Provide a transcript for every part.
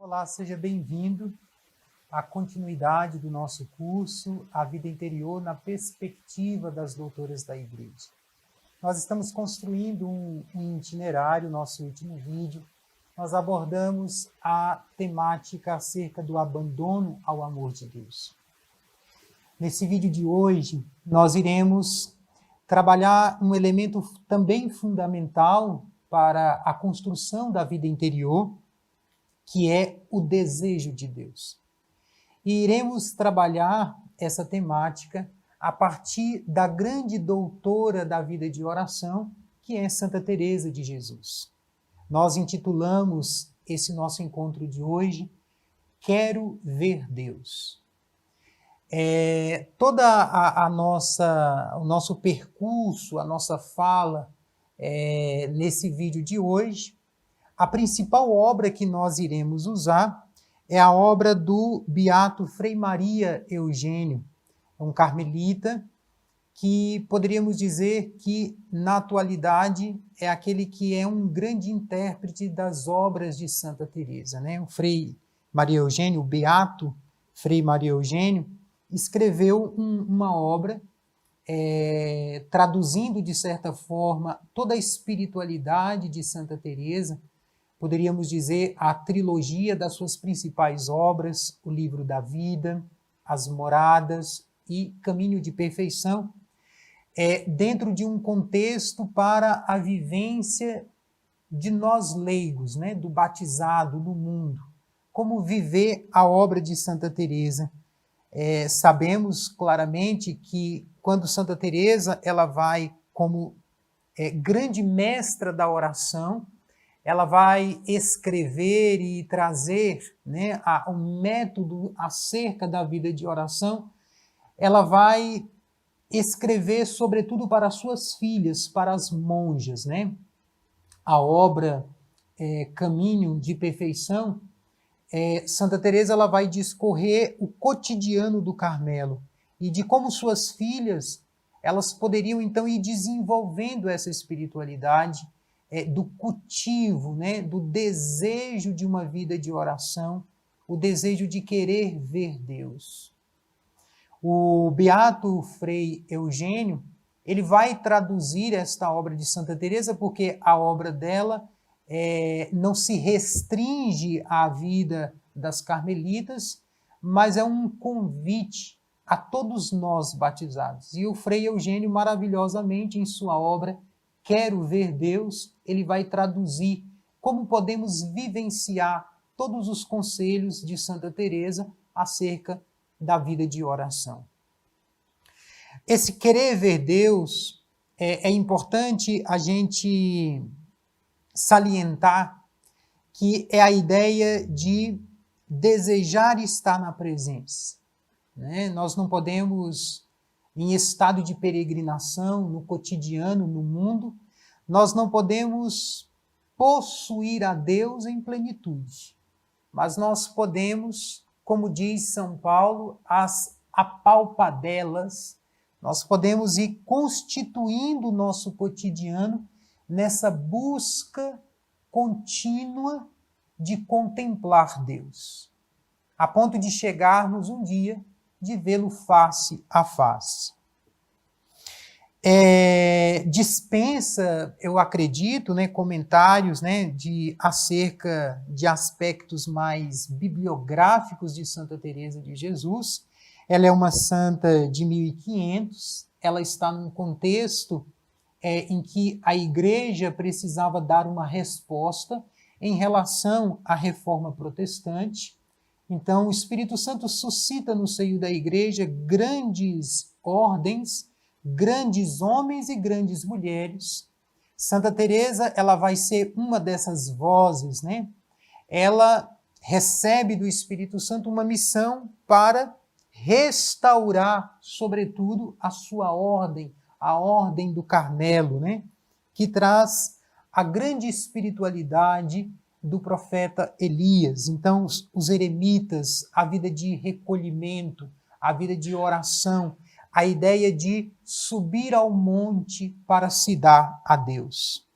Olá, seja bem-vindo à continuidade do nosso curso A Vida Interior na Perspectiva das Doutoras da Igreja. Nós estamos construindo um itinerário, nosso último vídeo. Nós abordamos a temática acerca do abandono ao amor de Deus. Nesse vídeo de hoje, nós iremos trabalhar um elemento também fundamental para a construção da vida interior, que é o desejo de Deus. E iremos trabalhar essa temática a partir da grande doutora da vida de oração, que é Santa Teresa de Jesus. Nós intitulamos esse nosso encontro de hoje, Quero Ver Deus. O nosso percurso, a nossa fala nesse vídeo de hoje, a principal obra que nós iremos usar é a obra do Beato Frei Maria Eugênio, um carmelita que poderíamos dizer que, na atualidade, é aquele que é um grande intérprete das obras de Santa Teresa, né? O Frei Maria Eugênio, o Beato Frei Maria Eugênio, escreveu uma obra traduzindo, de certa forma, toda a espiritualidade de Santa Teresa. Poderíamos dizer a trilogia das suas principais obras, o Livro da Vida, As Moradas e Caminho de Perfeição, dentro de um contexto para a vivência de nós leigos, né, do batizado no mundo. Como viver a obra de Santa Teresa. Sabemos claramente que quando Santa Teresa ela vai como grande mestra da oração, ela vai escrever e trazer, né, um método acerca da vida de oração. Ela vai escrever, sobretudo, para as suas filhas, para as monjas, né? A obra Caminho de Perfeição, Santa Teresa ela vai discorrer o cotidiano do Carmelo e de como suas filhas elas poderiam, então, ir desenvolvendo essa espiritualidade, do cultivo, né, do desejo de uma vida de oração, o desejo de querer ver Deus. O Beato Frei Eugênio, ele vai traduzir esta obra de Santa Teresa porque a obra dela não se restringe à vida das carmelitas, mas é um convite a todos nós batizados. E o Frei Eugênio, maravilhosamente, em sua obra Quero Ver Deus, ele vai traduzir como podemos vivenciar todos os conselhos de Santa Teresa acerca da vida de oração. Esse querer ver Deus é importante a gente salientar que é a ideia de desejar estar na presença, né? Nós não podemos, em estado de peregrinação, no cotidiano, no mundo, nós não podemos possuir a Deus em plenitude, mas nós podemos, como diz São Paulo, as apalpadelas, nós podemos ir constituindo o nosso cotidiano nessa busca contínua de contemplar Deus, a ponto de chegarmos um dia de vê-lo face a face. Dispensa, eu acredito, né, comentários, né, acerca de aspectos mais bibliográficos de Santa Teresa de Jesus. Ela é uma santa de 1500, ela está num contexto em que a Igreja precisava dar uma resposta em relação à reforma protestante. Então, o Espírito Santo suscita no seio da Igreja grandes ordens, grandes homens e grandes mulheres. Santa Teresa, ela vai ser uma dessas vozes, né? Ela recebe do Espírito Santo uma missão para restaurar, sobretudo, a sua ordem, a ordem do Carmelo, né? Que traz a grande espiritualidade do profeta Elias. Então, os eremitas, a vida de recolhimento, a vida de oração, a ideia de subir ao monte para se dar a Deus.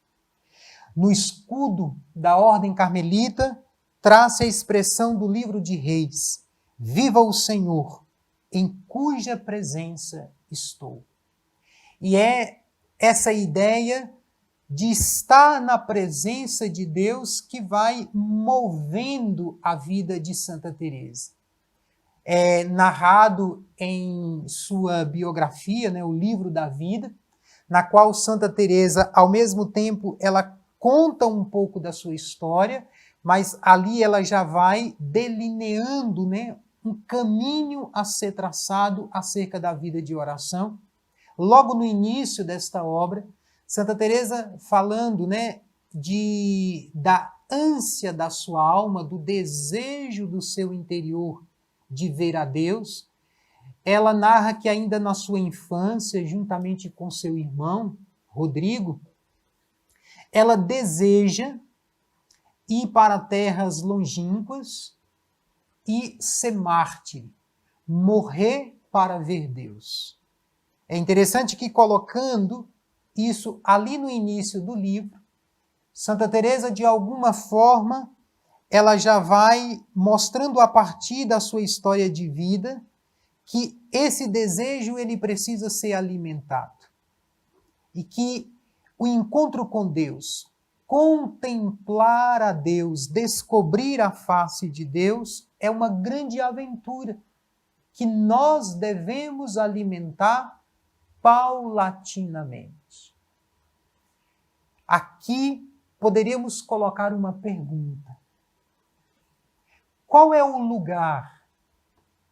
No escudo da ordem carmelita, traz a expressão do livro de Reis: viva o Senhor, em cuja presença estou. E é essa ideia de estar na presença de Deus que vai movendo a vida de Santa Teresa. É narrado em sua biografia, né, o Livro da Vida, na qual Santa Teresa, ao mesmo tempo, ela conta um pouco da sua história, mas ali ela já vai delineando, né, um caminho a ser traçado acerca da vida de oração. Logo no início desta obra, Santa Teresa falando, né, da ânsia da sua alma, do desejo do seu interior de ver a Deus, ela narra que ainda na sua infância, juntamente com seu irmão, Rodrigo, ela deseja ir para terras longínquas e ser mártir, morrer para ver Deus. É interessante que, colocando isso ali no início do livro, Santa Teresa, de alguma forma, ela já vai mostrando a partir da sua história de vida que esse desejo ele precisa ser alimentado e que o encontro com Deus, contemplar a Deus, descobrir a face de Deus é uma grande aventura que nós devemos alimentar paulatinamente. Aqui poderíamos colocar uma pergunta: qual é o lugar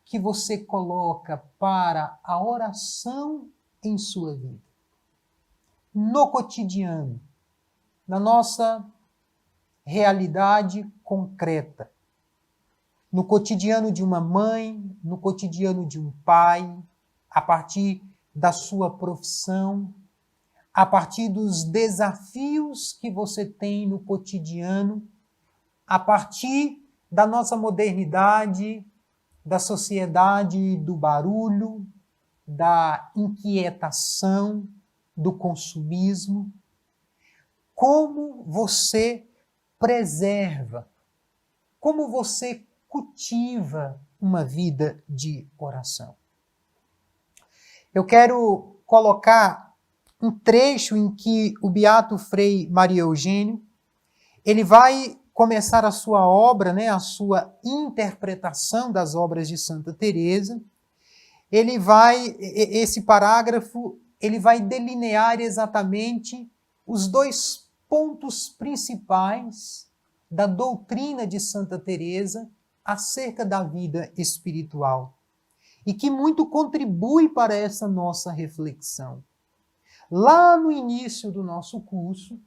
que você coloca para a oração em sua vida? No cotidiano, na nossa realidade concreta, no cotidiano de uma mãe, no cotidiano de um pai, a partir da sua profissão, a partir dos desafios que você tem no cotidiano, a partir da nossa modernidade, da sociedade do barulho, da inquietação, do consumismo. Como você preserva, como você cultiva uma vida de oração? Eu quero colocar um trecho em que o beato Frei Maria Eugênio, ele vai começar a sua obra, né, a sua interpretação das obras de Santa Teresa. Esse parágrafo, ele vai delinear exatamente os dois pontos principais da doutrina de Santa Teresa acerca da vida espiritual e que muito contribui para essa nossa reflexão. Lá no início do nosso curso,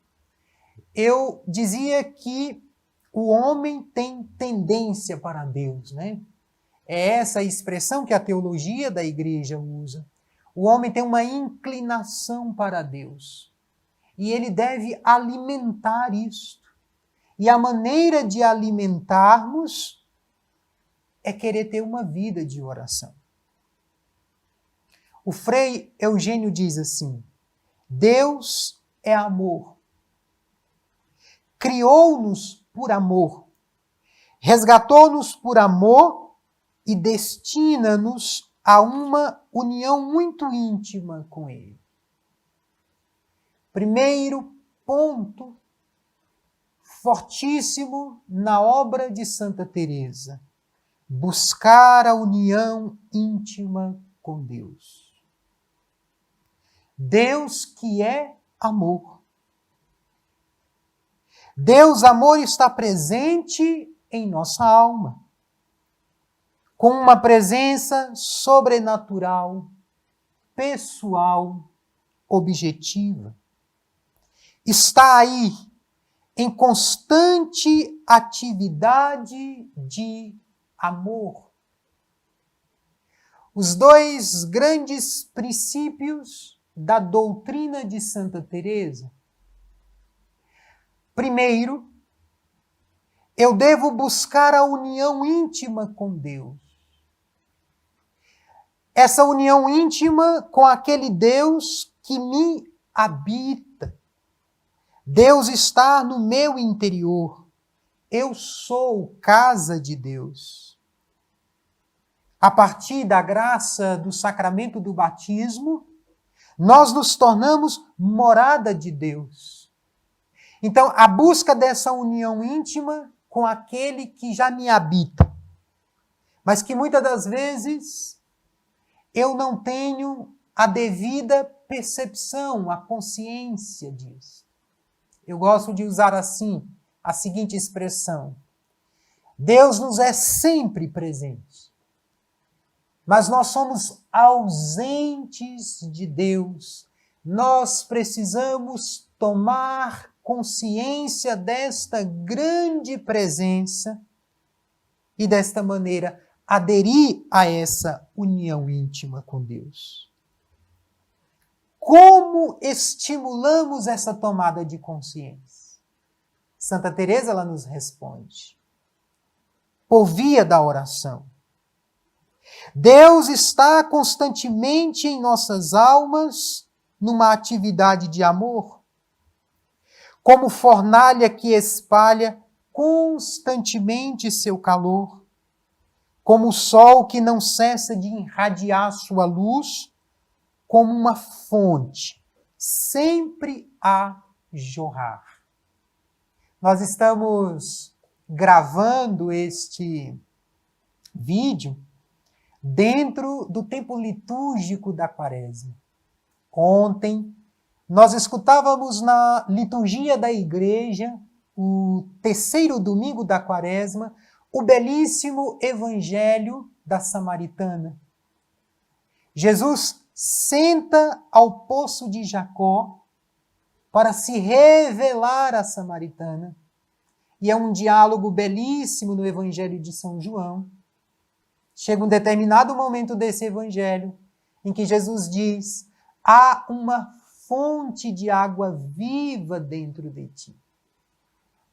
eu dizia que o homem tem tendência para Deus, né? É essa a expressão que a teologia da igreja usa. O homem tem uma inclinação para Deus e ele deve alimentar isto. E a maneira de alimentarmos é querer ter uma vida de oração. O Frei Eugênio diz assim: Deus é amor. Criou-nos por amor. Resgatou-nos por amor e destina-nos a uma união muito íntima com Ele. Primeiro ponto fortíssimo na obra de Santa Teresa: buscar a união íntima com Deus. Deus que é amor. Deus, amor, está presente em nossa alma, com uma presença sobrenatural, pessoal, objetiva. Está aí em constante atividade de amor. Os dois grandes princípios da doutrina de Santa Teresa. Primeiro, eu devo buscar a união íntima com Deus. Essa união íntima com aquele Deus que me habita. Deus está no meu interior. eu sou casa de Deus. A partir da graça do sacramento do batismo, nós nos tornamos morada de Deus. Então, a busca dessa união íntima com aquele que já me habita, mas que muitas das vezes eu não tenho a devida percepção, a consciência disso. Eu gosto de usar assim a seguinte expressão: Deus nos é sempre presente, mas nós somos ausentes de Deus. Nós precisamos tomar consciência desta grande presença e desta maneira aderir a essa união íntima com Deus. Como estimulamos essa tomada de consciência? Santa Teresa ela nos responde: por via da oração. Deus está constantemente em nossas almas numa atividade de amor, como fornalha que espalha constantemente seu calor, como o sol que não cessa de irradiar sua luz, como uma fonte, sempre a jorrar. Nós estamos gravando este vídeo dentro do tempo litúrgico da Quaresma. Ontem, nós escutávamos na liturgia da igreja, o terceiro domingo da Quaresma, o belíssimo Evangelho da Samaritana. Jesus senta ao poço de Jacó para se revelar à Samaritana. E é um diálogo belíssimo no Evangelho de São João. Chega um determinado momento desse Evangelho em que Jesus diz: há uma fonte de água viva dentro de ti.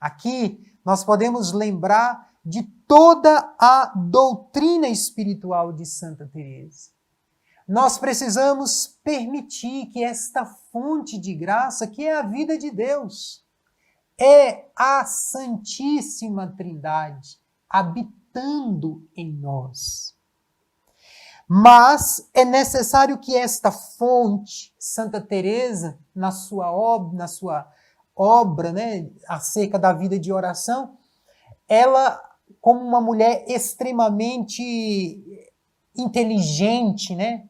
Aqui nós podemos lembrar de toda a doutrina espiritual de Santa Teresa. Nós precisamos permitir que esta fonte de graça, que é a vida de Deus, é a Santíssima Trindade habitando em nós. Mas é necessário que esta fonte, Santa Teresa, na sua obra, né, acerca da vida de oração, ela, como uma mulher extremamente inteligente, né,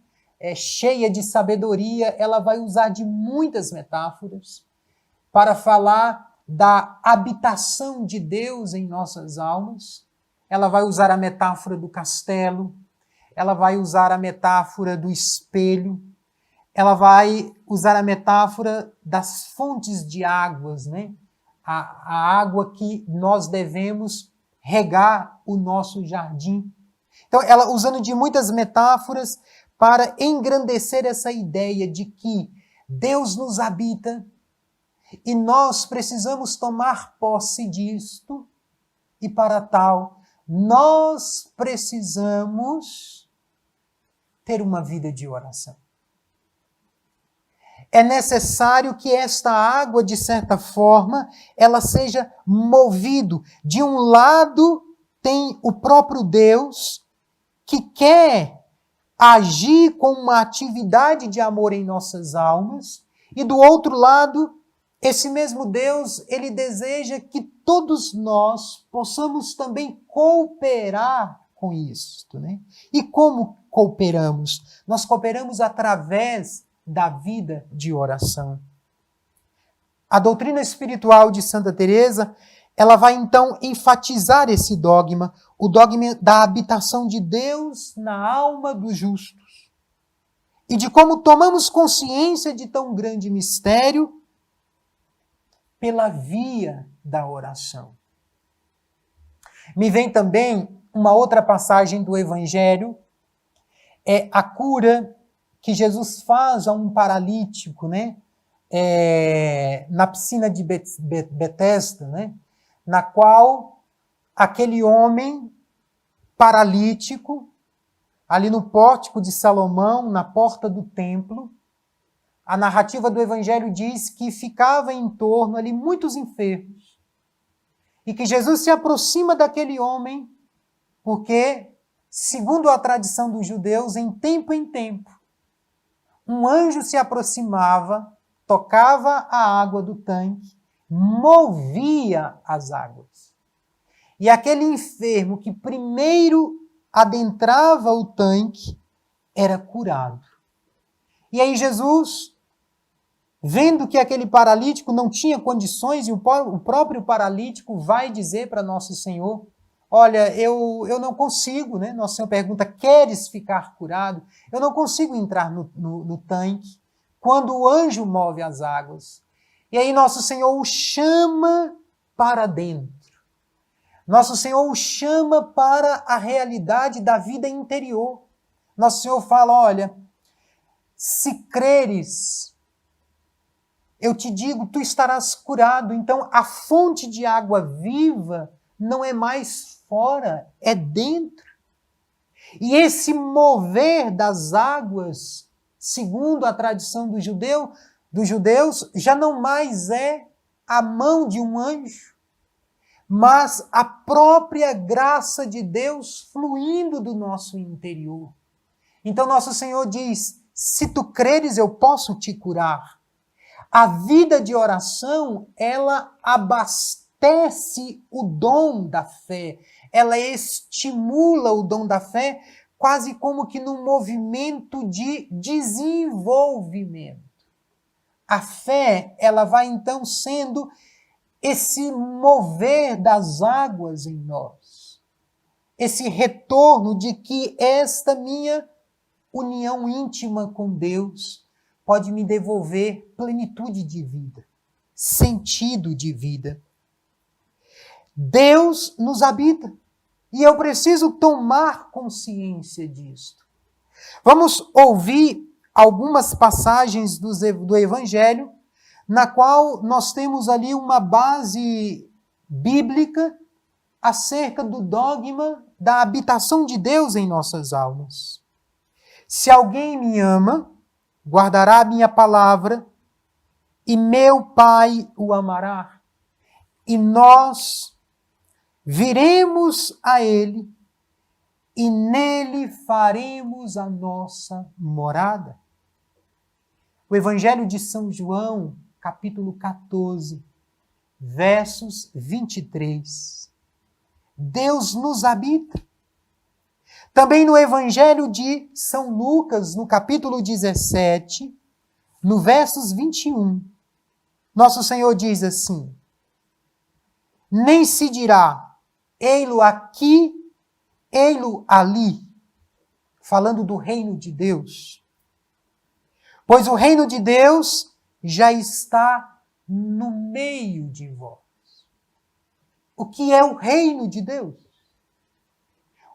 cheia de sabedoria, ela vai usar de muitas metáforas para falar da habitação de Deus em nossas almas. Ela vai usar a metáfora do castelo, ela vai usar a metáfora do espelho, ela vai usar a metáfora das fontes de águas, né? A água que nós devemos regar o nosso jardim. Então, ela usando de muitas metáforas para engrandecer essa ideia de que Deus nos habita e nós precisamos tomar posse disto, e para tal, nós precisamos ter uma vida de oração. É necessário que esta água, de certa forma, ela seja movido. De um lado, tem o próprio Deus, que quer agir com uma atividade de amor em nossas almas, e do outro lado, esse mesmo Deus, ele deseja que todos nós possamos também cooperar com isto, né? E como cooperamos? Nós cooperamos através da vida de oração. A doutrina espiritual de Santa Teresa, ela vai então enfatizar esse dogma, o dogma da habitação de Deus na alma dos justos. E de como tomamos consciência de tão grande mistério pela via da oração. Me vem também uma outra passagem do Evangelho, é a cura que Jesus faz a um paralítico, né? Na piscina de Betesda, né? Na qual aquele homem paralítico, ali no pórtico de Salomão, na porta do templo, a narrativa do Evangelho diz que ficava em torno ali muitos enfermos. e que Jesus se aproxima daquele homem, porque, segundo a tradição dos judeus, em tempo, um anjo se aproximava, tocava a água do tanque, movia as águas. E aquele enfermo que primeiro adentrava o tanque era curado. E aí Jesus, vendo que aquele paralítico não tinha condições, e o próprio paralítico vai dizer para Nosso Senhor, olha, eu não consigo, né? Nosso Senhor pergunta, queres ficar curado? Eu não consigo entrar no tanque quando o anjo move as águas. E aí Nosso Senhor o chama para dentro. Nosso Senhor o chama para a realidade da vida interior. Nosso Senhor fala, olha, se creres, eu te digo, tu estarás curado. Então, a fonte de água viva não é mais fora, é dentro. E esse mover das águas, segundo a tradição dos judeus, já não mais é a mão de um anjo, mas a própria graça de Deus fluindo do nosso interior. Então, nosso Senhor diz, se tu creres, eu posso te curar. A vida de oração, ela abastece o dom da fé, ela estimula o dom da fé, quase como que num movimento de desenvolvimento. A fé, ela vai então sendo esse mover das águas em nós, esse retorno de que esta minha união íntima com Deus pode me devolver plenitude de vida, sentido de vida. Deus nos habita e eu preciso tomar consciência disto. Vamos ouvir algumas passagens do Evangelho, na qual nós temos ali uma base bíblica acerca do dogma da habitação de Deus em nossas almas. Se alguém me ama, guardará a minha palavra, e meu Pai o amará. E nós viremos a ele, e nele faremos a nossa morada. O Evangelho de São João, capítulo 14, versos 23. Deus nos habita. Também no Evangelho de São Lucas, no capítulo 17, no versos 21, nosso Senhor diz assim, nem se dirá, ei-lo aqui, ei-lo ali, falando do reino de Deus. Pois o reino de Deus já está no meio de vós. O que é o reino de Deus?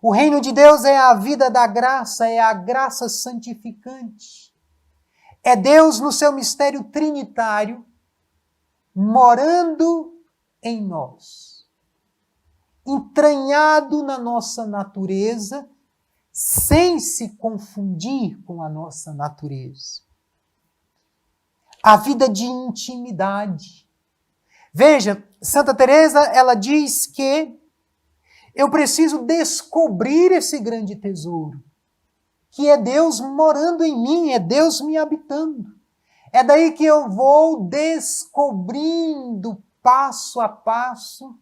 O reino de Deus é a vida da graça, é a graça santificante. É Deus no seu mistério trinitário, morando em nós, entranhado na nossa natureza, sem se confundir com a nossa natureza. A vida de intimidade. Veja, Santa Teresa, ela diz que eu preciso descobrir esse grande tesouro, que é Deus morando em mim, é Deus me habitando. É daí que eu vou descobrindo passo a passo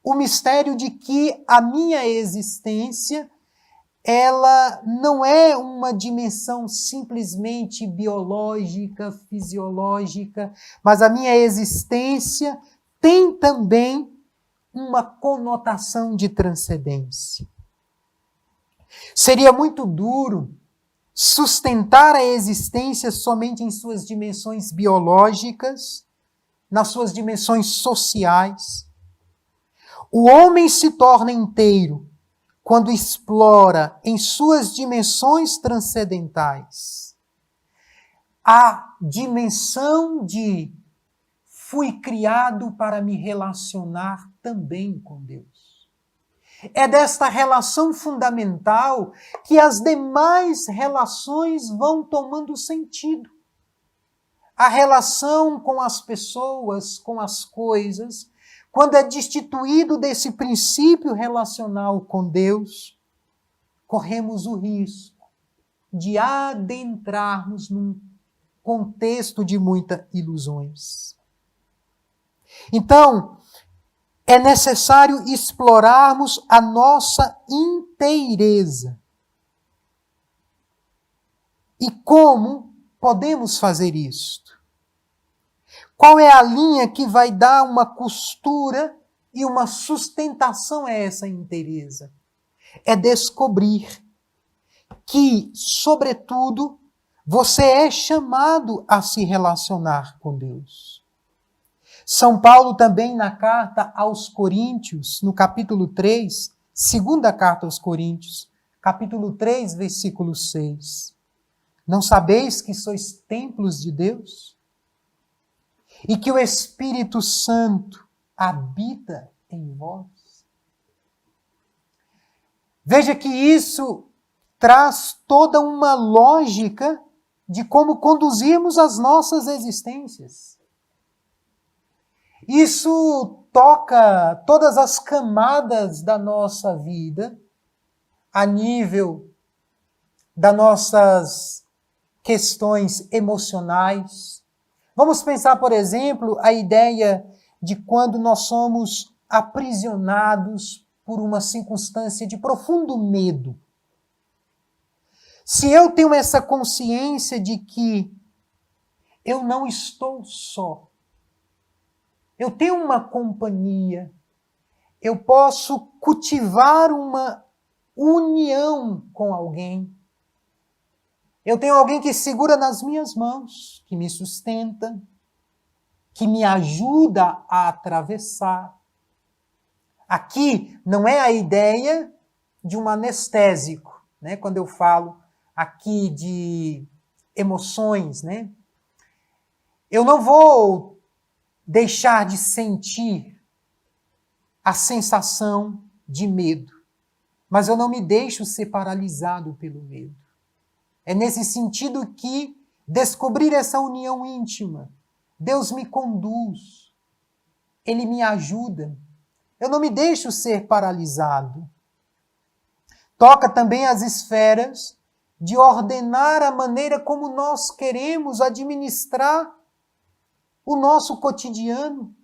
o mistério de que a minha existência, ela não é uma dimensão simplesmente biológica, fisiológica, mas a minha existência tem também uma conotação de transcendência. Seria muito duro sustentar a existência somente em suas dimensões biológicas, nas suas dimensões sociais. O homem se torna inteiro quando explora em suas dimensões transcendentais a dimensão de fui criado para me relacionar também com Deus. É desta relação fundamental que as demais relações vão tomando sentido. A relação com as pessoas, com as coisas, quando é destituído desse princípio relacional com Deus, corremos o risco de adentrarmos num contexto de muitas ilusões. Então, é necessário explorarmos a nossa inteireza. E como podemos fazer isto? Qual é a linha que vai dar uma costura e uma sustentação a essa inteireza? É descobrir que, sobretudo, você é chamado a se relacionar com Deus. São Paulo também na carta aos Coríntios, no capítulo 3, segunda carta aos Coríntios, capítulo 3, versículo 6. Não sabeis que sois templos de Deus? E que o Espírito Santo habita em vós? Veja que isso traz toda uma lógica de como conduzirmos as nossas existências. Isso toca todas as camadas da nossa vida, a nível das nossas questões emocionais. Vamos pensar, por exemplo, a ideia de quando nós somos aprisionados por uma circunstância de profundo medo. Se eu tenho essa consciência de que eu não estou só, eu tenho uma companhia, eu posso cultivar uma união com alguém. Eu tenho alguém que segura nas minhas mãos, que me sustenta, que me ajuda a atravessar. Aqui não é a ideia de um anestésico, né? Quando eu falo aqui de emoções, né? Eu não vou deixar de sentir a sensação de medo, mas eu não me deixo ser paralisado pelo medo. É nesse sentido que descobrir essa união íntima, Deus me conduz, Ele me ajuda, eu não me deixo ser paralisado. Toca também as esferas de ordenar a maneira como nós queremos administrar o nosso cotidiano.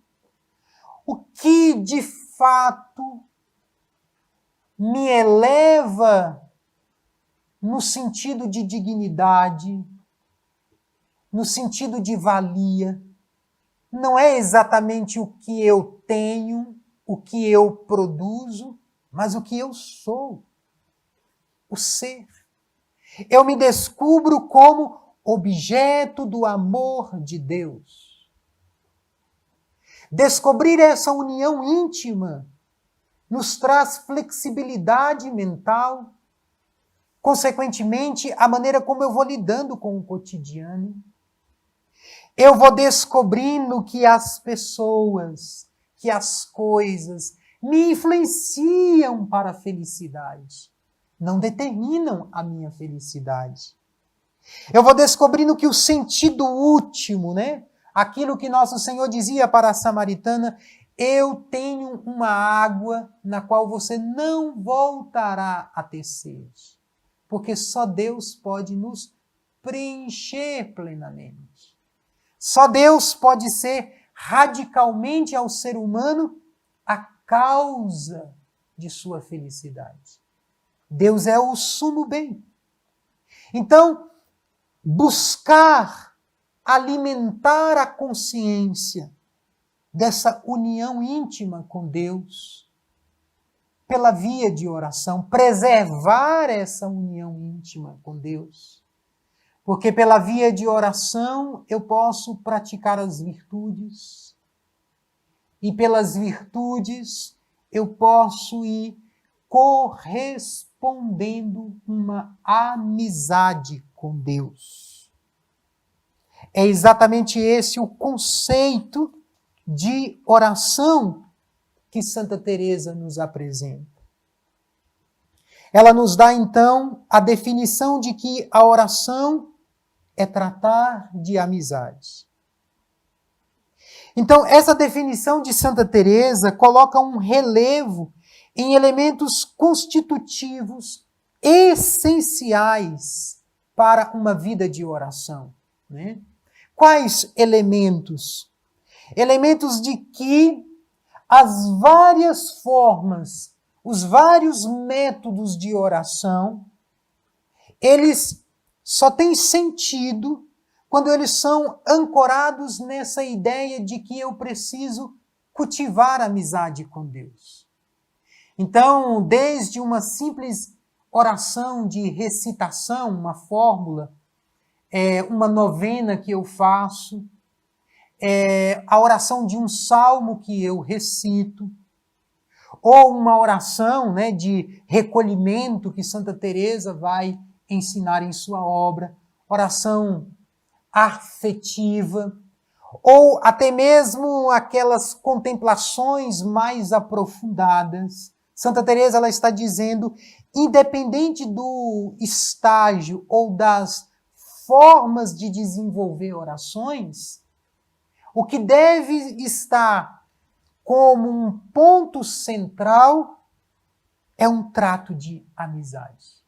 O que de fato me eleva no sentido de dignidade, no sentido de valia. Não é exatamente o que eu tenho, o que eu produzo, mas o que eu sou, o ser. Eu me descubro como objeto do amor de Deus. Descobrir essa união íntima nos traz flexibilidade mental, consequentemente, a maneira como eu vou lidando com o cotidiano. Eu vou descobrindo que as pessoas, que as coisas me influenciam para a felicidade, não determinam a minha felicidade. Eu vou descobrindo que o sentido último, né? Aquilo que nosso Senhor dizia para a samaritana, eu tenho uma água na qual você não voltará a ter sede, porque só Deus pode nos preencher plenamente. Só Deus pode ser radicalmente ao ser humano a causa de sua felicidade. Deus é o sumo bem. Então, buscar alimentar a consciência dessa união íntima com Deus pela via de oração, preservar essa união íntima com Deus, porque pela via de oração eu posso praticar as virtudes e pelas virtudes eu posso ir correspondendo uma amizade com Deus. É exatamente esse o conceito de oração que Santa Teresa nos apresenta. Ela nos dá, então, a definição de que a oração é tratar de amizade. Então, essa definição de Santa Teresa coloca um relevo em elementos constitutivos essenciais para uma vida de oração, né? Quais elementos? Elementos de que as várias formas, os vários métodos de oração, eles só têm sentido quando eles são ancorados nessa ideia de que eu preciso cultivar a amizade com Deus. Então, desde uma simples oração de recitação, uma fórmula, uma novena que eu faço, a oração de um salmo que eu recito, ou uma oração, né, de recolhimento que Santa Teresa vai ensinar em sua obra, oração afetiva, ou até mesmo aquelas contemplações mais aprofundadas. Santa Teresa ela está dizendo, independente do estágio ou das formas de desenvolver orações, o que deve estar como um ponto central é um trato de amizade.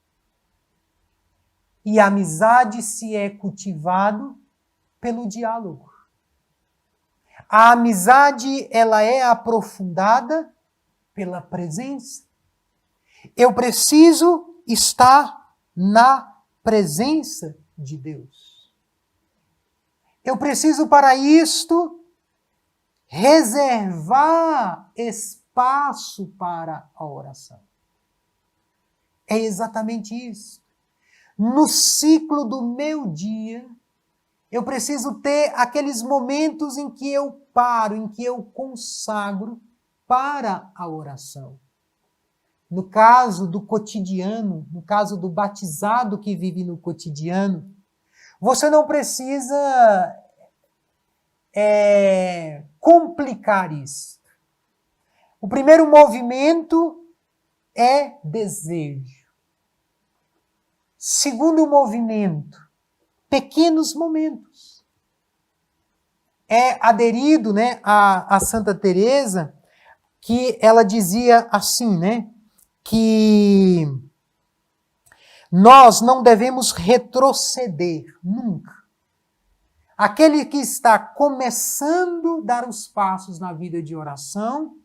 E a amizade se é cultivado pelo diálogo. A amizade, ela é aprofundada pela presença. Eu preciso estar na presença de Deus. Eu preciso, para isto, reservar espaço para a oração. É exatamente isso. No ciclo do meu dia, eu preciso ter aqueles momentos em que eu paro, em que eu consagro para a oração. No caso do cotidiano, no caso do batizado que vive no cotidiano, você não precisa complicar isso. O primeiro movimento é desejo. Segundo movimento, pequenos momentos. É aderido, né, a Santa Teresa, que ela dizia assim, né, que nós não devemos retroceder nunca. Aquele que está começando a dar os passos na vida de oração,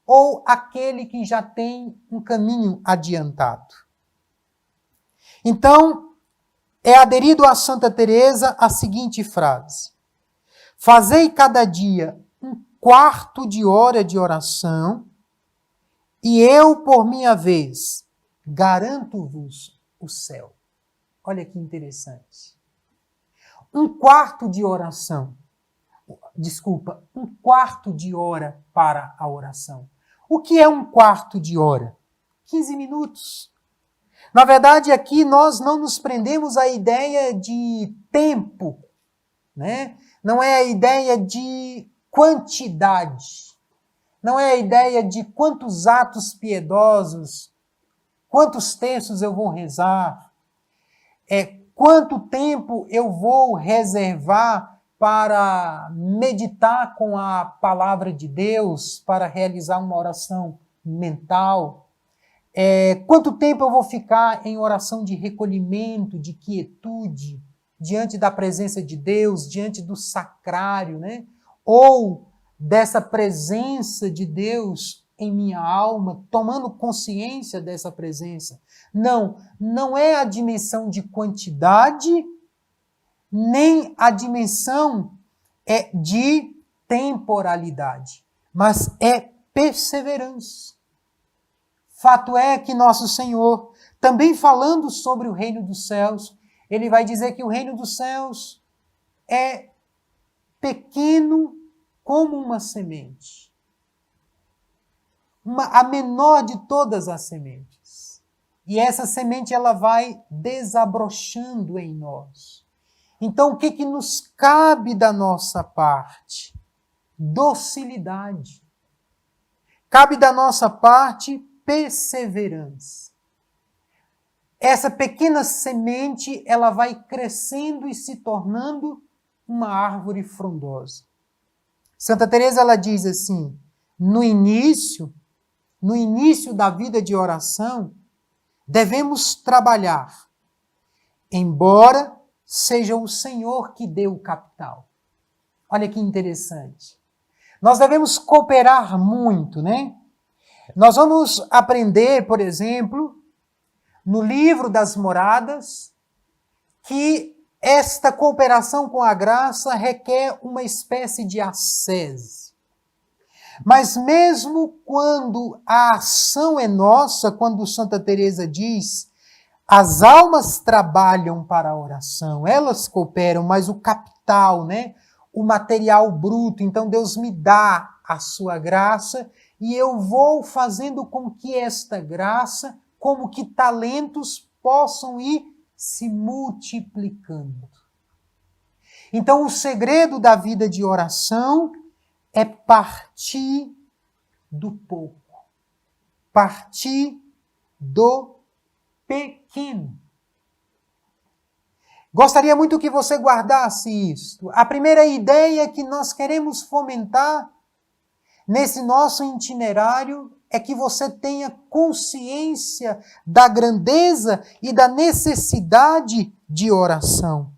ou aquele que já tem um caminho adiantado. Então, é aderido a Santa Teresa a seguinte frase: fazei cada dia 1/4 de hora de oração, e eu, por minha vez, garanto-vos o céu. Olha que interessante. 1/4 de oração. Desculpa, 1/4 de hora para a oração. O que é 1/4 de hora? 15 minutos. Na verdade, aqui nós não nos prendemos à ideia de tempo, né? Não é a ideia de quantidade. Não é a ideia de quantos atos piedosos, quantos terços eu vou rezar, quanto tempo eu vou reservar para meditar com a palavra de Deus, para realizar uma oração mental. Quanto tempo eu vou ficar em oração de recolhimento, de quietude, diante da presença de Deus, diante do sacrário, né? Ou dessa presença de Deus em minha alma, tomando consciência dessa presença. Não é a dimensão de quantidade, nem a dimensão de temporalidade, mas é perseverança. Fato é que nosso Senhor, também falando sobre o reino dos céus, ele vai dizer que o reino dos céus é pequeno como uma semente. A menor de todas as sementes. E essa semente ela vai desabrochando em nós. Então, o que nos cabe da nossa parte? Docilidade. Cabe da nossa parte perseverança. Essa pequena semente, ela vai crescendo e se tornando uma árvore frondosa. Santa Teresa ela diz assim: no início da vida de oração, devemos trabalhar, embora seja o Senhor que dê o capital. Olha que interessante. Nós devemos cooperar muito, né? Nós vamos aprender, por exemplo, no livro das Moradas, que esta cooperação com a graça requer uma espécie de ascese. Mas mesmo quando a ação é nossa, quando Santa Teresa diz, as almas trabalham para a oração, elas cooperam, mas o capital, né, o material bruto, então Deus me dá a sua graça e eu vou fazendo com que esta graça, como que talentos, possam ir se multiplicando. Então o segredo da vida de oração é partir do pouco, partir do pequeno. Gostaria muito que você guardasse isto. A primeira ideia que nós queremos fomentar nesse nosso itinerário é que você tenha consciência da grandeza e da necessidade de oração.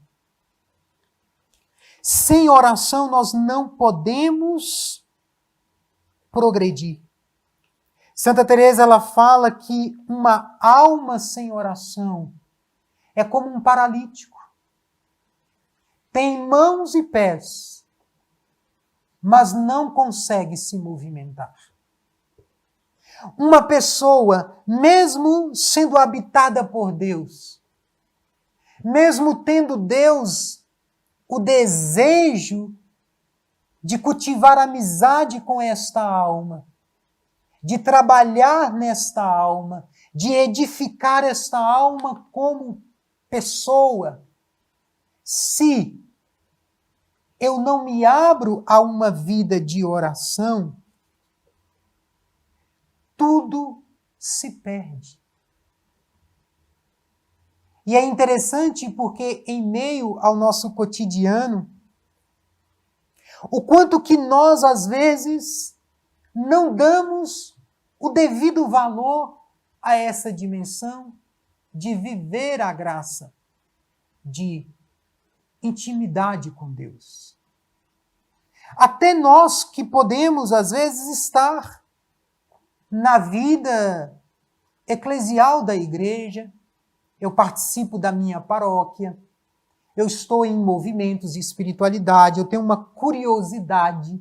Sem oração nós não podemos progredir. Santa Teresa ela fala que uma alma sem oração é como um paralítico. Tem mãos e pés, mas não consegue se movimentar. Uma pessoa, mesmo sendo habitada por Deus, mesmo tendo Deus o desejo de cultivar amizade com esta alma, de trabalhar nesta alma, de edificar esta alma como pessoa, se eu não me abro a uma vida de oração, tudo se perde. E é interessante porque em meio ao nosso cotidiano, o quanto que nós às vezes não damos o devido valor a essa dimensão de viver a graça, de intimidade com Deus. Até nós que podemos às vezes estar na vida eclesial da igreja, eu participo da minha paróquia, eu estou em movimentos de espiritualidade, eu tenho uma curiosidade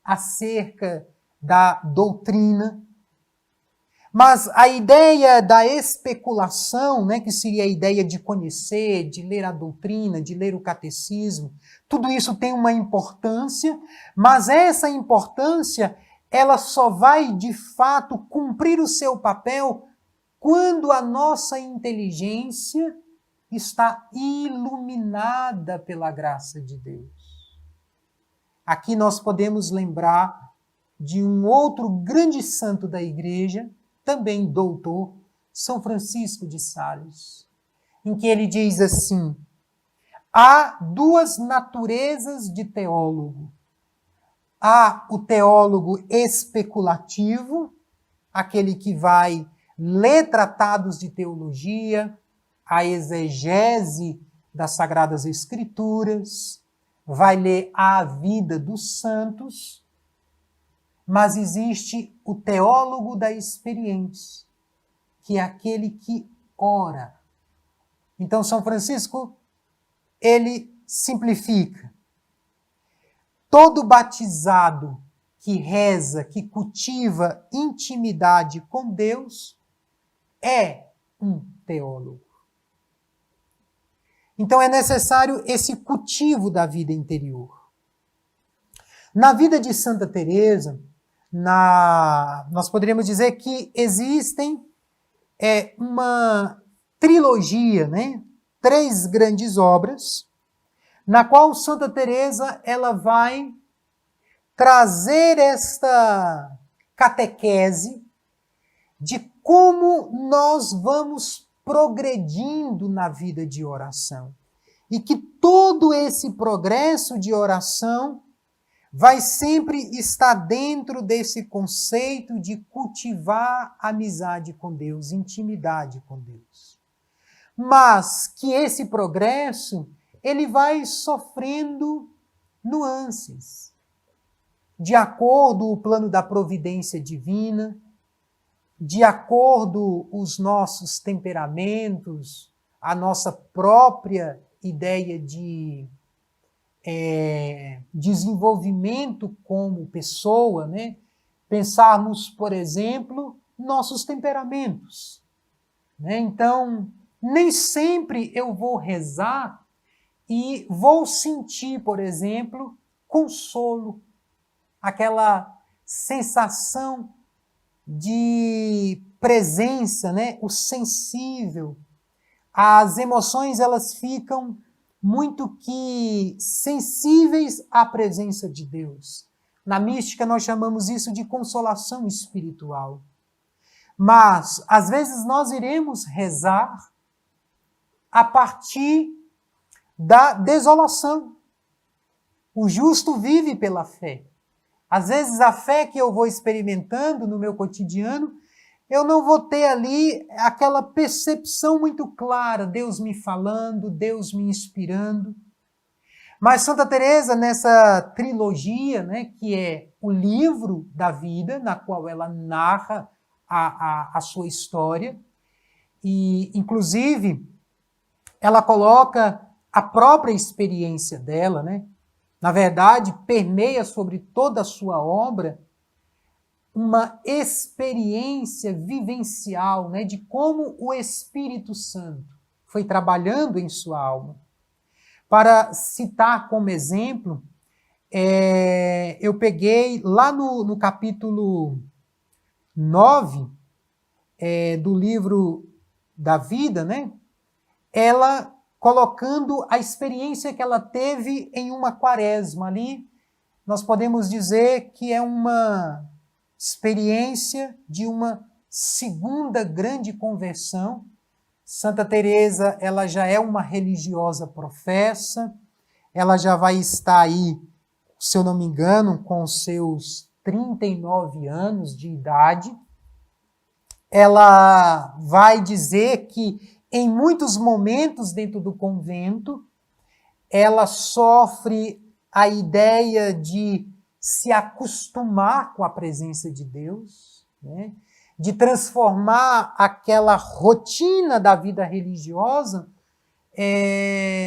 acerca da doutrina, mas a ideia da especulação, né, que seria a ideia de conhecer, de ler a doutrina, de ler o catecismo, tudo isso tem uma importância, mas essa importância ela só vai de fato cumprir o seu papel quando a nossa inteligência está iluminada pela graça de Deus. Aqui nós podemos lembrar de um outro grande santo da igreja, também doutor, São Francisco de Sales, em que ele diz assim: há duas naturezas de teólogo. Há o teólogo especulativo, aquele que vai ler tratados de teologia, a exegese das Sagradas Escrituras, vai ler a vida dos santos, mas existe o teólogo da experiência, que é aquele que ora. Então, São Francisco, ele simplifica. Todo batizado que reza, que cultiva intimidade com Deus, é um teólogo. Então é necessário esse cultivo da vida interior. Na vida de Santa Teresa, nós poderíamos dizer que existem uma trilogia, né? 3 grandes obras, na qual Santa Teresa ela vai trazer esta catequese de como nós vamos progredindo na vida de oração. E que todo esse progresso de oração vai sempre estar dentro desse conceito de cultivar amizade com Deus, intimidade com Deus. Mas que esse progresso, ele vai sofrendo nuances, de acordo com o plano da providência divina, de acordo com os nossos temperamentos, a nossa própria ideia de desenvolvimento como pessoa, né? Pensarmos, por exemplo, nossos temperamentos, né? Então, nem sempre eu vou rezar e vou sentir, por exemplo, consolo, aquela sensação de presença, né? O sensível. As emoções, elas ficam muito que sensíveis à presença de Deus. Na mística nós chamamos isso de consolação espiritual. Mas, às vezes, nós iremos rezar a partir da desolação. O justo vive pela fé. Às vezes, a fé que eu vou experimentando no meu cotidiano, eu não vou ter ali aquela percepção muito clara, Deus me falando, Deus me inspirando. Mas Santa Teresa, nessa trilogia, né, que é o livro da vida, na qual ela narra a sua história, e inclusive ela coloca a própria experiência dela, né? Na verdade, permeia sobre toda a sua obra uma experiência vivencial, né, de como o Espírito Santo foi trabalhando em sua alma. Para citar como exemplo, eu peguei lá no capítulo 9 do livro da vida, né, ela colocando a experiência que ela teve em uma quaresma ali, nós podemos dizer que é uma experiência de uma segunda grande conversão. Santa Teresa, ela já é uma religiosa professa, ela já vai estar aí, se eu não me engano, com seus 39 anos de idade. Ela vai dizer que em muitos momentos dentro do convento, ela sofre a ideia de se acostumar com a presença de Deus, né? De transformar aquela rotina da vida religiosa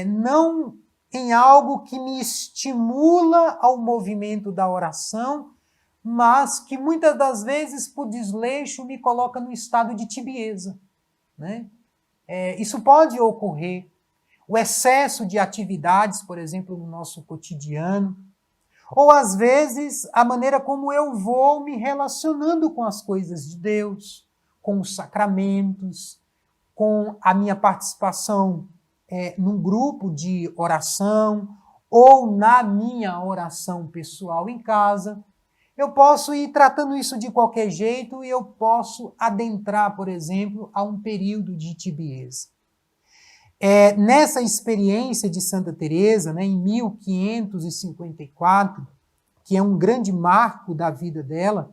não em algo que me estimula ao movimento da oração, mas que muitas das vezes, por desleixo, me coloca no estado de tibieza, né? Isso pode ocorrer. O excesso de atividades, por exemplo, no nosso cotidiano, ou às vezes a maneira como eu vou me relacionando com as coisas de Deus, com os sacramentos, com a minha participação num grupo de oração, ou na minha oração pessoal em casa. Eu posso ir tratando isso de qualquer jeito e eu posso adentrar, por exemplo, a um período de tibieza. Nessa experiência de Santa Teresa, né, em 1554, que é um grande marco da vida dela,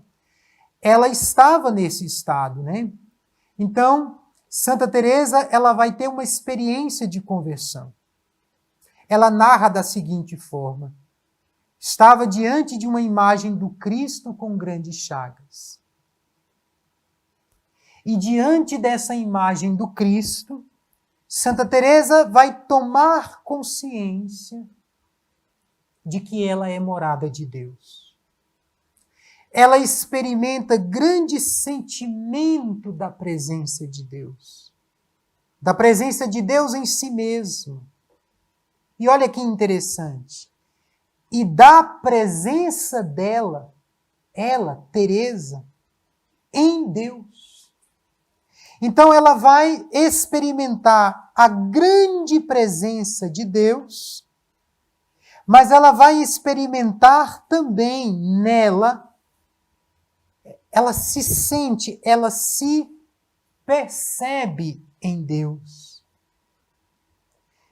ela estava nesse estado, né? Então, Santa Teresa, ela vai ter uma experiência de conversão. Ela narra da seguinte forma: estava diante de uma imagem do Cristo com grandes chagas. E diante dessa imagem do Cristo, Santa Teresa vai tomar consciência de que ela é morada de Deus. Ela experimenta grande sentimento da presença de Deus. Da presença de Deus em si mesmo. E olha que interessante. E da presença dela, ela, Teresa, em Deus. Então ela vai experimentar a grande presença de Deus, mas ela vai experimentar também nela, ela se sente, ela se percebe em Deus.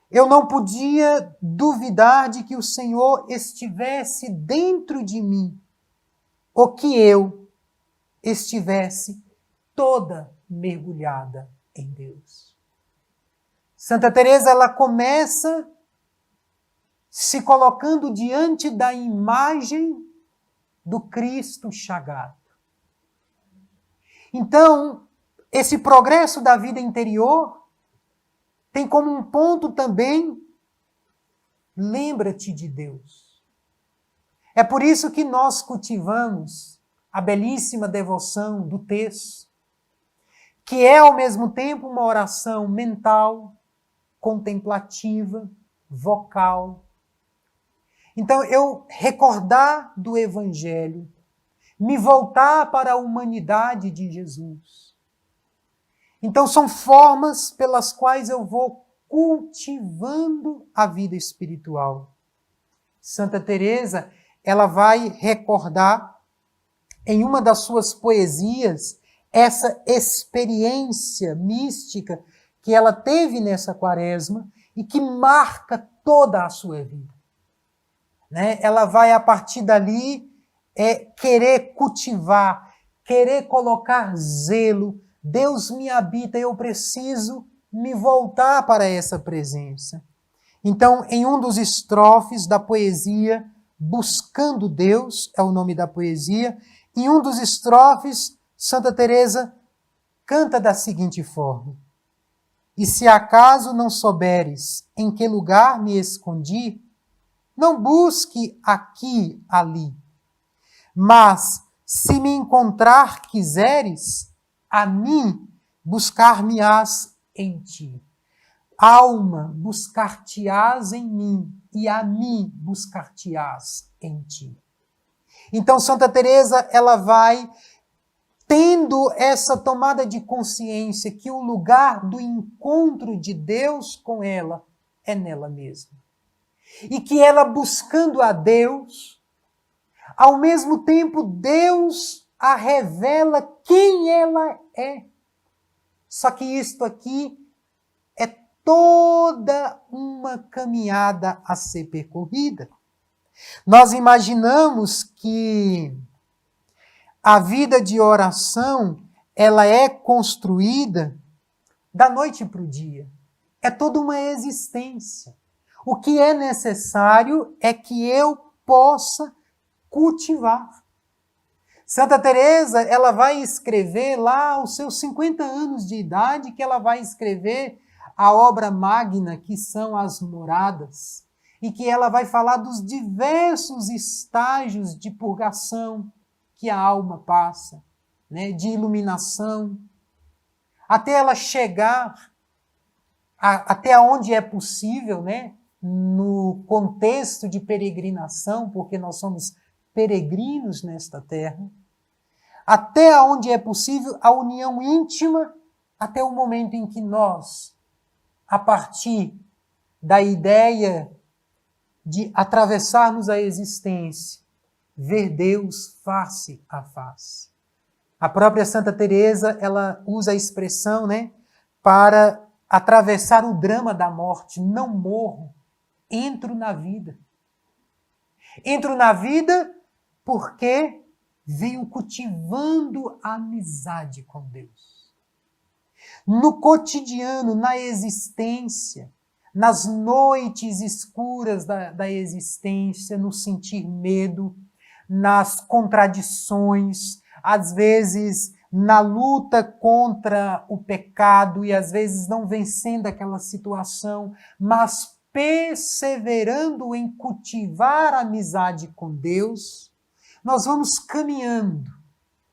Eu não podia duvidar de que o Senhor estivesse dentro de mim, ou que eu estivesse toda mergulhada em Deus. Santa Teresa, ela começa se colocando diante da imagem do Cristo chagado. Então, esse progresso da vida interior tem como um ponto também, lembra-te de Deus. É por isso que nós cultivamos a belíssima devoção do texto, que é ao mesmo tempo uma oração mental, contemplativa, vocal. Então, eu recordar do Evangelho, me voltar para a humanidade de Jesus. Então, são formas pelas quais eu vou cultivando a vida espiritual. Santa Teresa, ela vai recordar em uma das suas poesias essa experiência mística que ela teve nessa quaresma e que marca toda a sua vida. Né? Ela vai, a partir dali, querer cultivar, querer colocar zelo. Deus me habita, eu preciso me voltar para essa presença. Então, em um dos estrofes da poesia, Buscando Deus, é o nome da poesia, em um dos estrofes, Santa Teresa canta da seguinte forma: E se acaso não souberes em que lugar me escondi, não busque aqui, ali. Mas, se me encontrar quiseres, a mim buscar-me-ás em ti. Alma, buscar-te-ás em mim, e a mim buscar-te-ás em ti. Então, Santa Teresa, ela vai tendo essa tomada de consciência que o lugar do encontro de Deus com ela é nela mesma. E que ela, buscando a Deus, ao mesmo tempo Deus a revela quem ela é. Só que isto aqui é toda uma caminhada a ser percorrida. Nós imaginamos que a vida de oração, ela é construída da noite para o dia. É toda uma existência. O que é necessário é que eu possa cultivar. Santa Teresa, ela vai escrever lá aos seus 50 anos de idade, que ela vai escrever a obra magna, que são as Moradas, e que ela vai falar dos diversos estágios de purgação que a alma passa, né, de iluminação, até ela chegar até onde é possível, né, no contexto de peregrinação, porque nós somos peregrinos nesta terra, até onde é possível a união íntima, até o momento em que nós, a partir da ideia de atravessarmos a existência, ver Deus face a face. A própria Santa Teresa, ela usa a expressão, né, para atravessar o drama da morte. Não morro, entro na vida. Entro na vida porque venho cultivando a amizade com Deus. No cotidiano, na existência, nas noites escuras da existência, no sentir medo, nas contradições, às vezes na luta contra o pecado e às vezes não vencendo aquela situação, mas perseverando em cultivar a amizade com Deus, nós vamos caminhando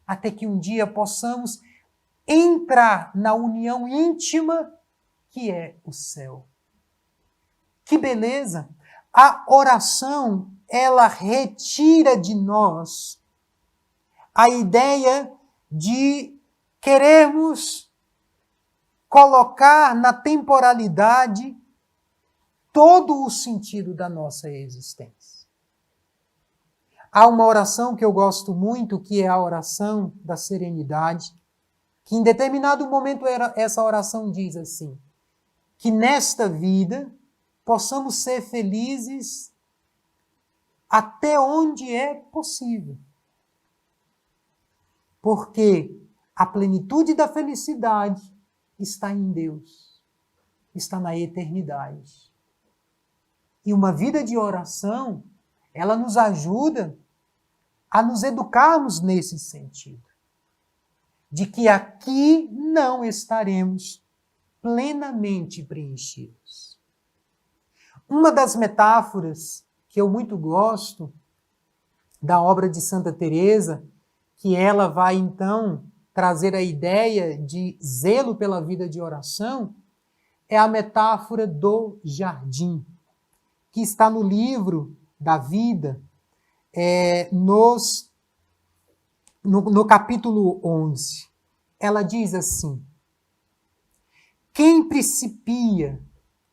até que um dia possamos entrar na união íntima que é o céu. Que beleza! A oração, ela retira de nós a ideia de querermos colocar na temporalidade todo o sentido da nossa existência. Há uma oração que eu gosto muito, que é a oração da serenidade, que em determinado momento essa oração diz assim, que nesta vida possamos ser felizes até onde é possível. Porque a plenitude da felicidade está em Deus, está na eternidade. E uma vida de oração, ela nos ajuda a nos educarmos nesse sentido. De que aqui não estaremos plenamente preenchidos. Uma das metáforas que eu muito gosto da obra de Santa Teresa, que ela vai então trazer a ideia de zelo pela vida de oração, é a metáfora do jardim, que está no livro da vida, no capítulo 11. Ela diz assim: quem principia,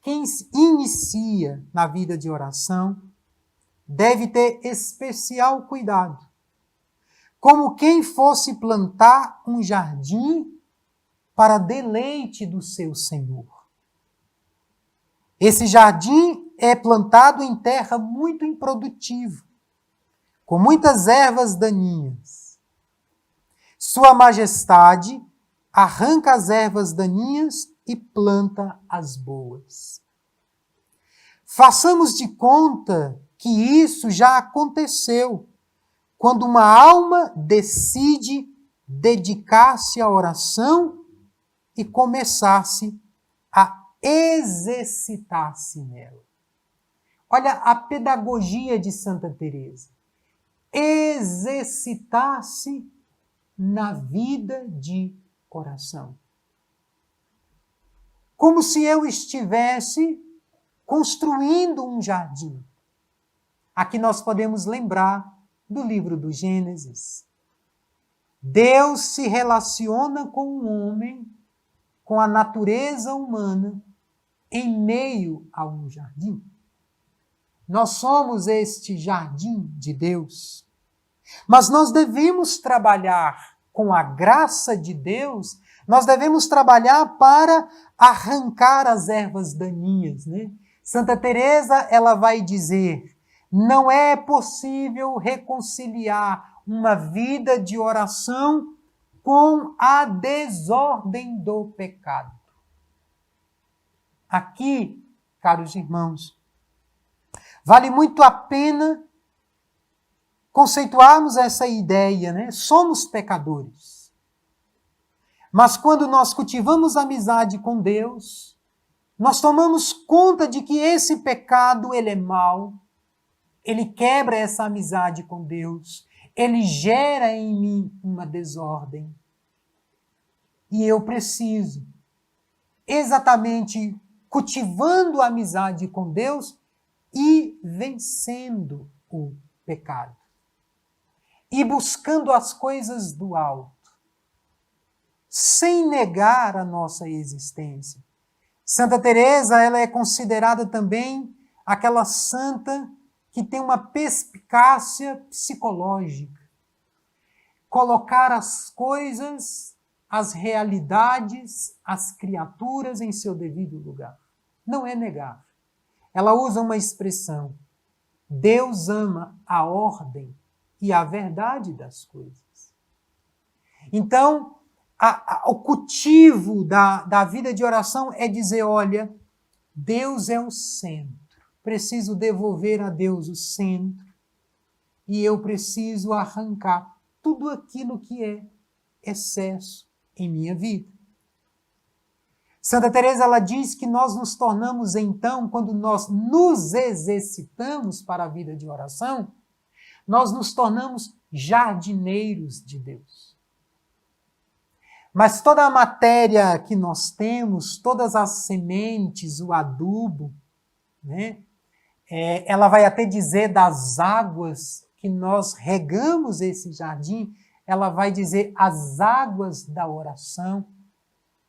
quem inicia na vida de oração, deve ter especial cuidado, como quem fosse plantar um jardim para deleite do seu Senhor. Esse jardim é plantado em terra muito improdutiva, com muitas ervas daninhas. Sua Majestade arranca as ervas daninhas e planta as boas. Façamos de conta que isso já aconteceu quando uma alma decide dedicar-se à oração e começar-se a exercitar-se nela. Olha a pedagogia de Santa Teresa. Exercitar-se na vida de oração. Como se eu estivesse construindo um jardim. Aqui nós podemos lembrar do livro do Gênesis. Deus se relaciona com o homem, com a natureza humana, em meio a um jardim. Nós somos este jardim de Deus. Mas nós devemos trabalhar com a graça de Deus, nós devemos trabalhar para arrancar as ervas daninhas, né? Santa Teresa, ela vai dizer: não é possível reconciliar uma vida de oração com a desordem do pecado. Aqui, caros irmãos, vale muito a pena conceituarmos essa ideia, né? Somos pecadores. Mas quando nós cultivamos amizade com Deus, nós tomamos conta de que esse pecado, ele é mau, ele quebra essa amizade com Deus, ele gera em mim uma desordem. E eu preciso, exatamente cultivando a amizade com Deus e vencendo o pecado. E buscando as coisas do alto, sem negar a nossa existência. Santa Teresa, ela é considerada também aquela santa que tem uma perspicácia psicológica. Colocar as coisas, as realidades, as criaturas em seu devido lugar. Não é negável. Ela usa uma expressão: Deus ama a ordem e a verdade das coisas. Então, o cultivo da vida de oração é dizer: olha, Deus é o centro. Preciso devolver a Deus o centro e eu preciso arrancar tudo aquilo que é excesso em minha vida. Santa Teresa, ela diz que nós nos tornamos então, quando nós nos exercitamos para a vida de oração, nós nos tornamos jardineiros de Deus. Mas toda a matéria que nós temos, todas as sementes, o adubo, né? Ela vai até dizer das águas que nós regamos esse jardim, ela vai dizer as águas da oração,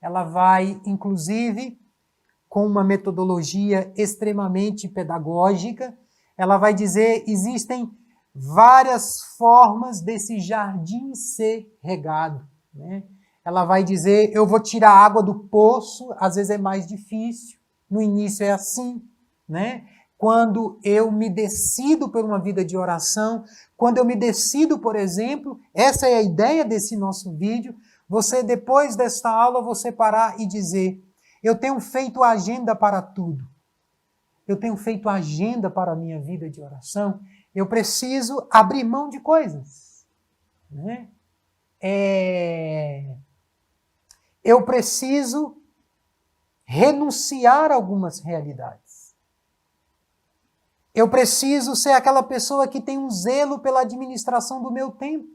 ela vai, inclusive, com uma metodologia extremamente pedagógica, ela vai dizer existem várias formas desse jardim ser regado, né? Ela vai dizer, eu vou tirar a água do poço, às vezes é mais difícil, no início é assim, né? Quando eu me decido por uma vida de oração, quando eu me decido, por exemplo, essa é a ideia desse nosso vídeo, você, depois desta aula, você parar e dizer, eu tenho feito agenda para tudo. Eu tenho feito agenda para a minha vida de oração. Eu preciso abrir mão de coisas, né? Eu preciso renunciar a algumas realidades. Eu preciso ser aquela pessoa que tem um zelo pela administração do meu tempo.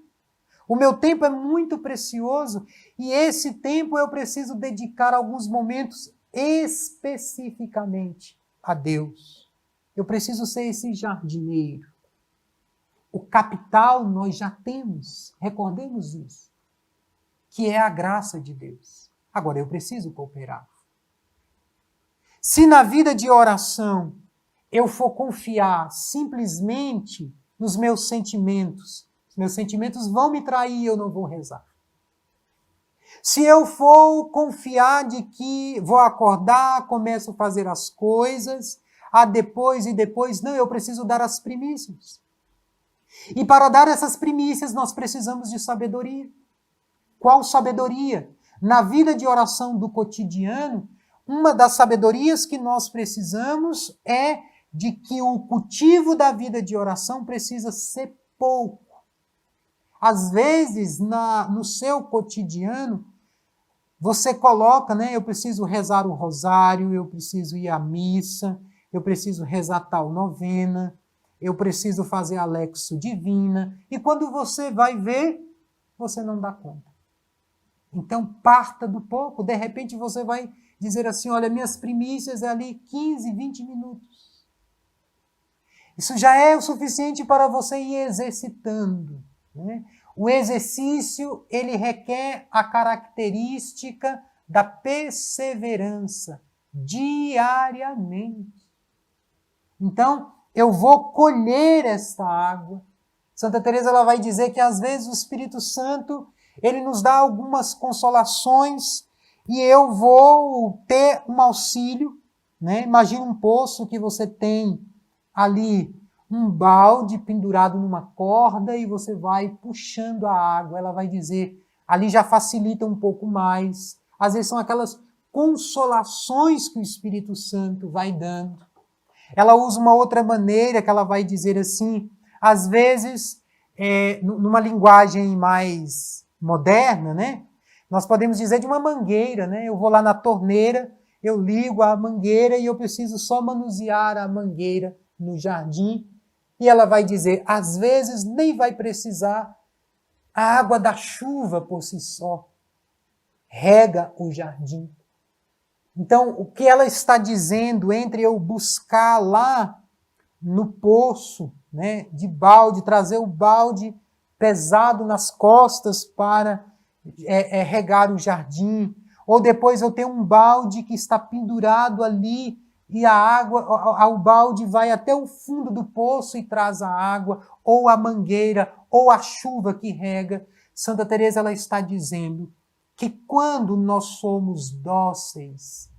O meu tempo é muito precioso e esse tempo eu preciso dedicar alguns momentos especificamente a Deus. Eu preciso ser esse jardineiro. O capital nós já temos, recordemos isso, que é a graça de Deus. Agora eu preciso cooperar. Se na vida de oração eu for confiar simplesmente nos meus sentimentos vão me trair e eu não vou rezar. Se eu for confiar de que vou acordar, começo a fazer as coisas, depois, não, eu preciso dar as primícias. E para dar essas primícias nós precisamos de sabedoria. Qual sabedoria? Na vida de oração do cotidiano, uma das sabedorias que nós precisamos é de que o cultivo da vida de oração precisa ser pouco. Às vezes, no seu cotidiano, você coloca, né? Eu preciso rezar o rosário, eu preciso ir à missa, eu preciso rezar tal novena, eu preciso fazer a Lexio Divina, e quando você vai ver, você não dá conta. Então, parta do pouco, de repente você vai dizer assim, olha, minhas primícias é ali 15, 20 minutos. Isso já é o suficiente para você ir exercitando, né? O exercício, ele requer a característica da perseverança diariamente. Então, eu vou colher esta água. Santa Teresa ela vai dizer que às vezes o Espírito Santo, ele nos dá algumas consolações e eu vou ter um auxílio, né? Imagina um poço que você tem ali um balde pendurado numa corda e você vai puxando a água. Ela vai dizer, ali já facilita um pouco mais. Às vezes são aquelas consolações que o Espírito Santo vai dando. Ela usa uma outra maneira que ela vai dizer assim, às vezes, numa linguagem mais moderna, né? Nós podemos dizer de uma mangueira, né? Eu vou lá na torneira, eu ligo a mangueira e eu preciso só manusear a mangueira no jardim. E ela vai dizer, às vezes nem vai precisar a água da chuva por si só. Rega o jardim. Então, o que ela está dizendo entre eu buscar lá no poço, né, de balde, trazer o balde pesado nas costas para regar o jardim, ou depois eu tenho um balde que está pendurado ali e a água, o balde vai até o fundo do poço e traz a água, ou a mangueira, ou a chuva que rega. Santa Teresa ela está dizendo que quando nós somos dóceis,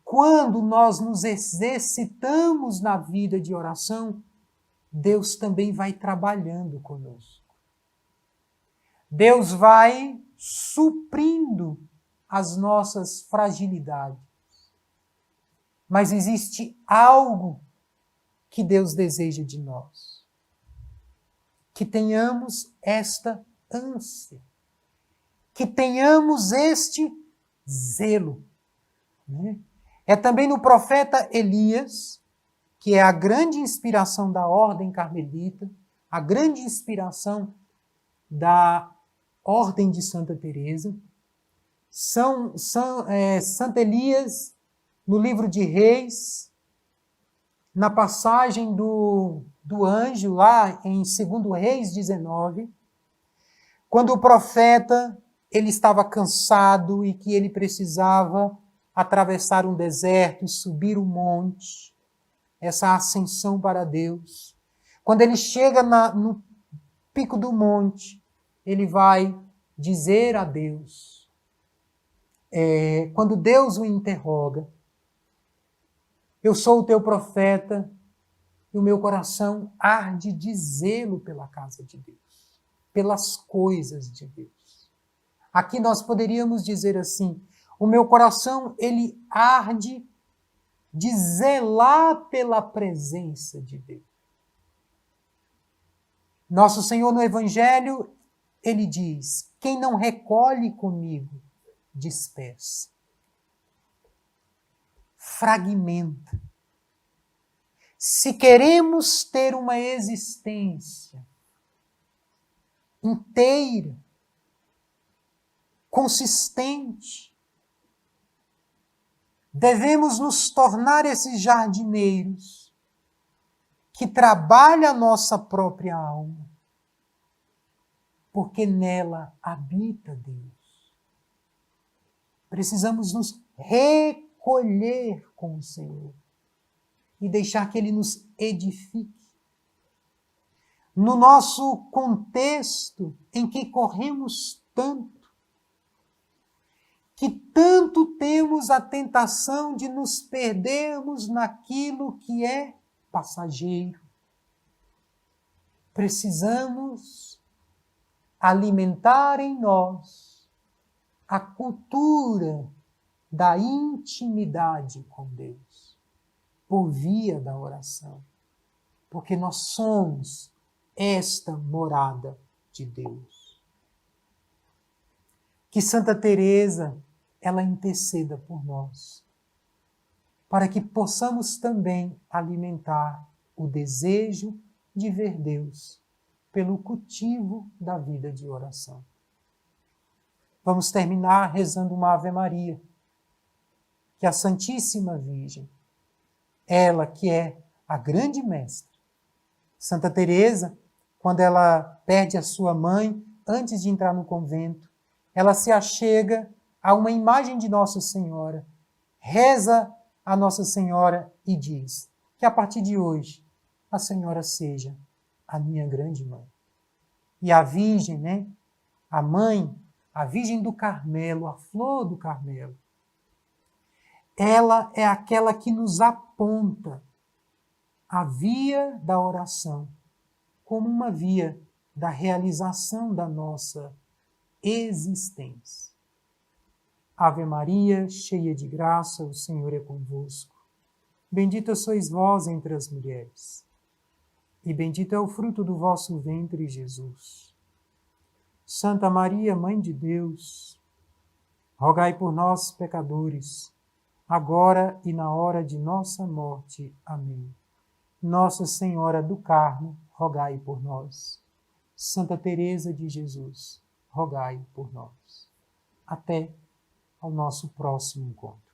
quando nós nos exercitamos na vida de oração, Deus também vai trabalhando conosco. Deus vai suprindo as nossas fragilidades. Mas existe algo que Deus deseja de nós. Que tenhamos esta ânsia. Que tenhamos este zelo. Né? É também no profeta Elias, que é a grande inspiração da ordem carmelita, a grande inspiração da ordem de Santa Teresa. Santo Elias, no livro de Reis, na passagem do anjo, lá em 2 Reis 19, quando o profeta ele estava cansado e que ele precisava atravessar um deserto e subir um monte, essa ascensão para Deus. Quando ele chega no pico do monte, ele vai dizer a Deus, quando Deus o interroga, Eu sou o teu profeta e o meu coração arde de zelo pela casa de Deus, pelas coisas de Deus. Aqui nós poderíamos dizer assim, o meu coração, ele arde de zelar pela presença de Deus. Nosso Senhor no Evangelho, ele diz, quem não recolhe comigo, dispersa. Fragmenta. Se queremos ter uma existência inteira, consistente, devemos nos tornar esses jardineiros que trabalham a nossa própria alma, porque nela habita Deus. Precisamos nos recolher com o Senhor e deixar que Ele nos edifique. No nosso contexto em que corremos tanto, que tanto temos a tentação de nos perdermos naquilo que é passageiro. Precisamos alimentar em nós a cultura da intimidade com Deus, por via da oração, porque nós somos esta morada de Deus. Que Santa Teresa, ela interceda por nós, para que possamos também alimentar o desejo de ver Deus pelo cultivo da vida de oração. Vamos terminar rezando uma Ave Maria, que a Santíssima Virgem, ela que é a grande mestra, Santa Teresa, quando ela perde a sua mãe, antes de entrar no convento, ela se achega a uma imagem de Nossa Senhora, reza a Nossa Senhora e diz que a partir de hoje a Senhora seja a minha grande mãe. E a Virgem, né? A mãe, a Virgem do Carmelo, a flor do Carmelo, ela é aquela que nos aponta a via da oração como uma via da realização da nossa existência. Ave Maria, cheia de graça, o Senhor é convosco. Bendita sois vós entre as mulheres, e bendito é o fruto do vosso ventre, Jesus. Santa Maria, Mãe de Deus, rogai por nós, pecadores, agora e na hora de nossa morte. Amém. Nossa Senhora do Carmo, rogai por nós. Santa Teresa de Jesus, rogai por nós. Até ao nosso próximo encontro.